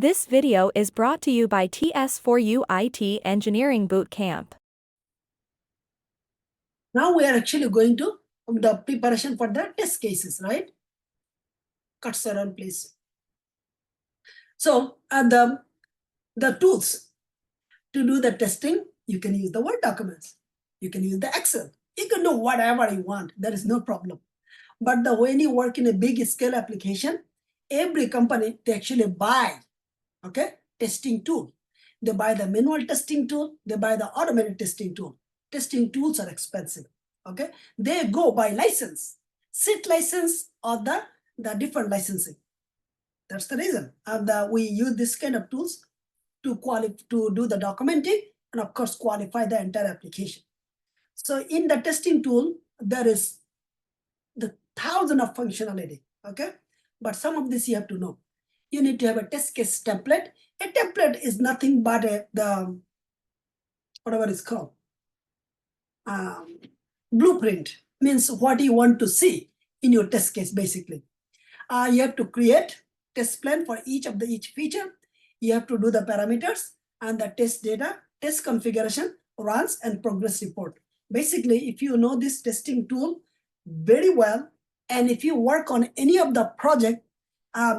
This video is brought to you by TS4U IT Engineering Bootcamp. Now we are actually going to the preparation for the test cases, right? Cursor on, please. So the tools to do the testing, you can use the Word documents, you can use the Excel, you can do whatever you want. There is no problem. But when you work in a big scale application, every company, they actually buy, testing tool. They buy the manual testing tool, they buy the automated testing tool. Testing tools are expensive, okay? They go by license, SIT license or the different licensing. That's the reason. And we use this kind of tools to do the documenting and of course qualify the entire application. So in the testing tool, there is the thousand of functionality, okay? But some of this you have to know. You need to have a test case template. A template is nothing but the whatever it's called. Blueprint means what you want to see in your test case, basically. You have to create test plan for each feature. You have to do the parameters and the test data, test configuration, runs, and progress report. Basically, if you know this testing tool very well, and if you work on any of the project,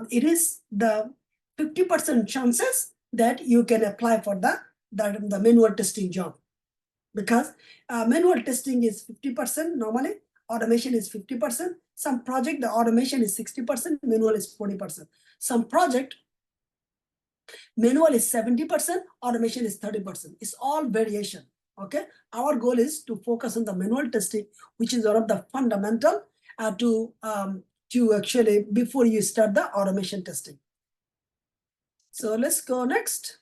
it is the 50% chances that you can apply for the manual testing job. Because manual testing is 50% normally, automation is 50%. Some project, the automation is 60%, manual is 40%. Some project, manual is 70%, automation is 30%. It's all variation, okay? Our goal is to focus on the manual testing, which is one of the fundamental to actually, before you start the automation testing. So let's go next.